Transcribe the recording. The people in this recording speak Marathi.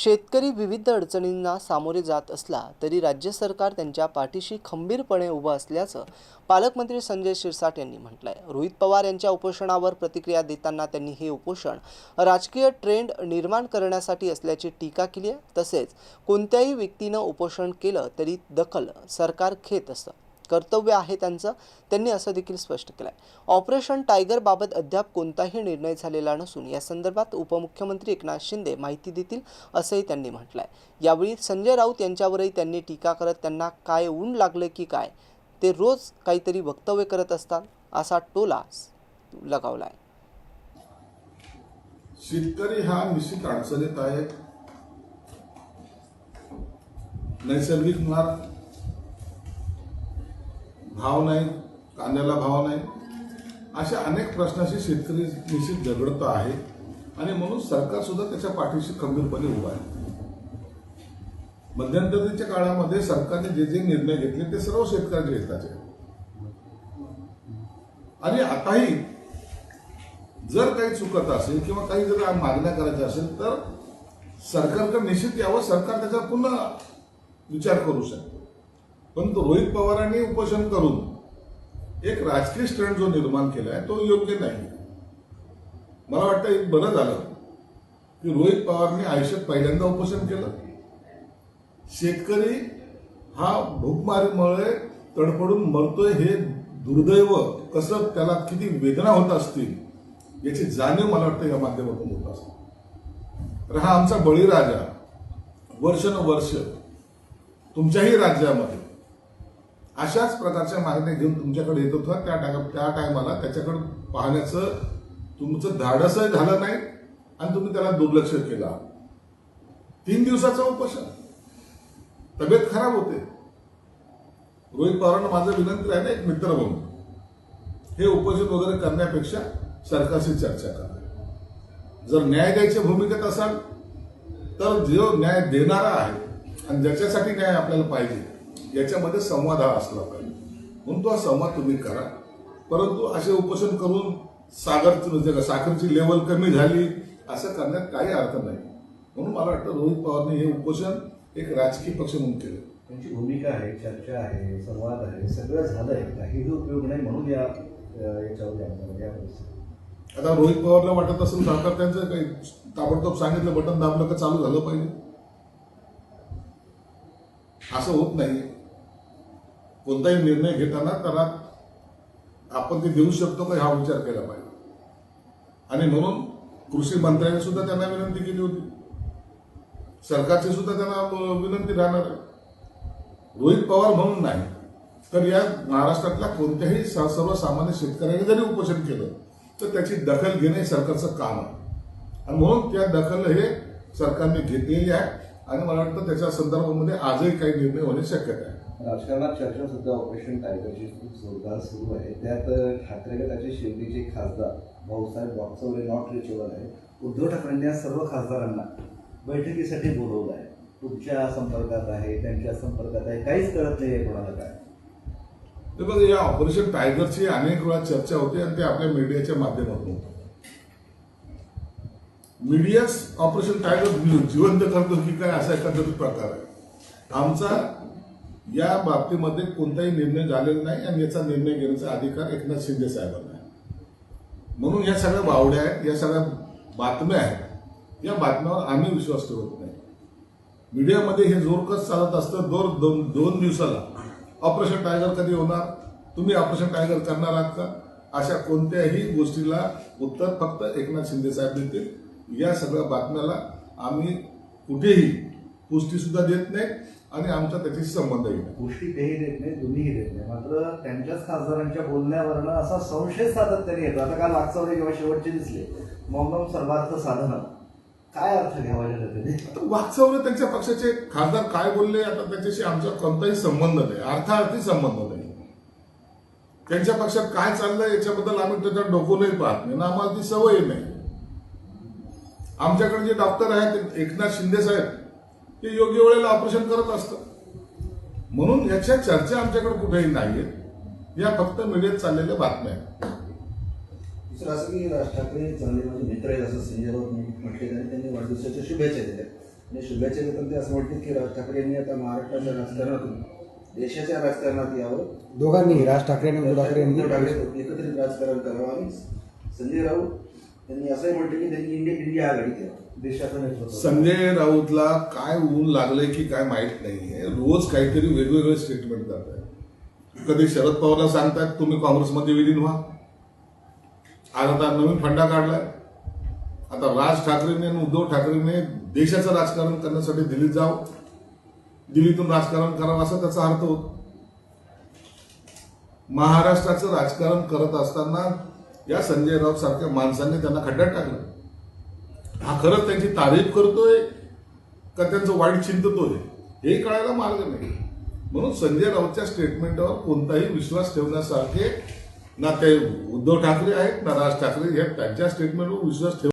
शेतकरी विविध अडचणींना सामोरे जात असला तरी राज्य सरकार त्यांच्या पाठीशी खंबीरपणे उभं असल्याचं पालकमंत्री संजय शिरसाट यांनी म्हटलंय। रोहित पवार यांच्या उपोषणावर प्रतिक्रिया देताना त्यांनी हे उपोषण राजकीय ट्रेंड निर्माण करण्यासाठी असल्याची टीका केली आहे। तसेच कोणत्याही व्यक्तीनं उपोषण केलं तरी दखल सरकार घेत असतं, कर्तव्य आहे त्यांचं, त्यांनी असं देखील स्पष्ट केलंय। ऑपरेशन टायगर बाबत अद्याप कोणताही निर्णय झालेला नसून या संदर्भात उपमुख्यमंत्री एकनाथ शिंदे माहिती देतील असंही त्यांनी म्हटलंय। यावेळी संजय राऊत यांच्यावरही त्यांनी टीका करत त्यांना काय ऊन लागले की काय, ते रोज काहीतरी वक्तव्य करत असतात असा टोला लगावलाय। शेतकरी हा निश्चित अडचणीत आहे। नैसर्गिक मार भाव नाही, कांद्याला भाव नाही, अशा अनेक प्रश्नाशी शेतकरी निश्चित झगडतो आहे आणि म्हणून सरकार सुद्धा त्याच्या पाठीशी खंबीरपणे उभा आहे। मध्यंतरीच्या काळामध्ये सरकारने जे जे निर्णय घेतले ते सर्व शेतकऱ्याच्या हिताचे आणि आताही जर काही चुकत असेल किंवा काही जर मागण्या करायच्या असेल तर सरकारकडे निश्चित यावं, सरकार त्याचा पुन्हा विचार करू शकतो। पण रोहित पवारांनी उपोषण करून एक राजकीय स्टंट जो निर्माण केलाय तो योग्य नाही। मला वाटतं एक बरं झालं की रोहित पवारांनी आयुष्यात पहिल्यांदा उपोषण केलं। शेतकरी हा भूकमारीमुळे तडफडून मरतोय हे दुर्दैव कसं, त्याला किती वेदना होत असतील याची जाणीव मला वाटतं या माध्यमातून होत असते। तर हा आमचा बळीराजा वर्षानुवर्ष तुमच्याही राज्यामध्ये अशाच प्रकारच्या मागण्या घेऊन तुमच्याकडे येत होता। त्या टायमाला त्याच्याकडे पाहण्याचं तुमचं धाडसही झालं नाही आणि तुम्ही त्याला दुर्लक्ष केलं। 3 दिवसाचं उपोषण, तब्येत खराब होते। रोहित पवारांना माझं विनंती आहे ना, एक मित्र म्हणून हे उपोषण वगैरे करण्यापेक्षा सरकारशी चर्चा करा। जर न्याय द्यायच्या भूमिकेत असाल तर जो न्याय देणारा आहे आणि ज्याच्यासाठी न्याय आपल्याला पाहिजे याच्यामध्ये संवाद हा असला पाहिजे, म्हणून तो संवाद तुम्ही करा। परंतु असे उपोषण करून साखरची लेवल कमी झाली असं करण्यात काही अर्थ नाही। म्हणून मला वाटतं रोहित पवारने हे उपोषण एक राजकीय पक्ष म्हणून केलं। त्यांची भूमिका आहे, चर्चा आहे, संवाद आहे, सगळं झालंय, काहीही उपयोग नाही म्हणून याच्यावर आता रोहित पवारला वाटत असेल सरकार त्यांचं काही ताबडतोब सांगितलं बटन दाबलं का चालू झालं पाहिजे, असं होत नाही। कोणताही निर्णय घेताना त्याला आपण ते देऊ शकतो का हा विचार केला पाहिजे आणि म्हणून कृषी मंत्र्यांनी सुद्धा त्यांना विनंती केली होती, सरकारची सुद्धा त्यांना विनंती राहणार आहे। रोहित पवार म्हणून नाही तर या महाराष्ट्रातल्या कोणत्याही सर्वसामान्य शेतकऱ्याने जरी उपोषण केलं तर त्याची दखल घेणे सरकारचं काम आहे आणि म्हणून त्या दखल हे सरकारने घेतलेली आहे आणि मला वाटतं त्याच्या संदर्भामध्ये आजही काही निर्णय होणे शक्यता आहे। राजकारणात चर्चा सुद्धा ऑपरेशन टायगरची खूप जोरदार सुरू आहे। त्यात ठाकरे गटाचे शिर्डीचे खासदार भाऊसाहेब वागचौरे नॉट रिचेबल आहे। उद्धव ठाकरेंनी या सर्व खासदारांना बैठकीसाठी बोलवलं आहे, तुमच्या संपर्कात आहे, त्यांच्या संपर्कात आहे, काहीच कळत नाही कोणाला काय। ते बघा, या ऑपरेशन टायगरची अनेक वेळा चर्चा होते आणि ते आपल्या मीडियाच्या माध्यमातून होतं। मीडियाच ऑपरेशन टायगर जिवंत करतो की काय असा एकंदरीत प्रकार आहे। आमचा या बाबतीमध्ये कोणताही निर्णय झालेला नाही आणि याचा निर्णय घेण्याचा अधिकार एकनाथ शिंदे साहेबांना आहे। म्हणून या सगळ्या बावड्या आहेत, या सगळ्या बातम्या आहेत, या बातम्यावर आम्ही विश्वास ठेवत नाही। मीडियामध्ये हे जोरकस चालत असतं, 2 दिवसाला ऑपरेशन टायगर कधी होणार, तुम्ही ऑपरेशन टायगर करणार आहात का, अशा कोणत्याही गोष्टीला उत्तर फक्त एकनाथ शिंदे साहेब देतील। या सगळ्या बातम्याला आम्ही कुठेही पुष्टी सुद्धा देत नाही आणि आमचा त्याच्याशी संबंधही नाही। पुष्टी तेही देत नाही, दोन्हीही देत नाही, मात्र त्यांच्याच खासदारांच्या बोलण्यावरनं असा संशय सातत्याने येतो। आता काल वागचौरे जेव्हा शेवटचे दिसले मौनम सर्वार्थ साधना, काय अर्थ घ्यावा त्याने? आता वागचौरे त्यांच्या पक्षाचे खासदार काय बोलले आता त्याच्याशी आमचा कोणताही संबंध नाही, अर्थार्थी संबंध नाही। त्यांच्या पक्षात काय चाललंय याच्याबद्दल आम्ही त्याच्यात डोकूनही पाहत नाही ना, आम्हाला ती सवय नाही। आमच्याकडे जे डॉक्टर आहेत एकनाथ शिंदे साहेब ते योग्य वेळेला ऑपरेशन करत असतात, म्हणून याच्या चर्चा आमच्याकडे कुठेही नाहीये, या फक्त मीडियात चाललेल्या बातम्या आहेत। असं की राज ठाकरे चांगले माझे मित्र आहेत असं संजय राऊत म्हटले आणि त्यांनी वाढदिवसाच्या शुभेच्छा दिल्या। आणि शुभेच्छा देताना ते असं म्हणतात की राज ठाकरे यांनी आता महाराष्ट्राच्या राजकारणातून देशाच्या राजकारणात यावं, दोघांनी राज ठाकरे आणि उद्धव ठाकरे यांनी उद्धव ठाकरे एकत्रित राजकारण करावं. आणि संजय राऊत यांनी असंही म्हटलं की त्यांनी इंडिया आघाडी केलं, देशाचं नेतृत्व. संजय राऊतला काय ऊन लागलंय की काय माहित नाहीये, रोज काहीतरी वेगवेगळे स्टेटमेंट करत आहे. कधी शरद पवारला सांगतात तुम्ही काँग्रेसमध्ये विलीन व्हा, आज आता नवीन फंडा काढलाय. आता राज ठाकरेंनी आणि उद्धव ठाकरेंनी देशाचं राजकारण करण्यासाठी दिल्लीत जावं, दिल्लीतून राजकारण करावं असा त्याचा अर्थ होतो. महाराष्ट्राचं राजकारण करत असताना या संजय राऊत सारख्या माणसांनी त्यांना खड्ड्यात टाकलं. हा खरंच त्यांची तारीफ करतोय का त्यांचं वाईट चिंततोय हे कळायला मार्ग नाही. म्हणून संजय राऊतच्या स्टेटमेंटवर कोणताही विश्वास ठेवण्यासारखे ना ते उद्धव ठाकरे आहेत ना राज ठाकरे हे त्यांच्या स्टेटमेंटवर विश्वास ठेव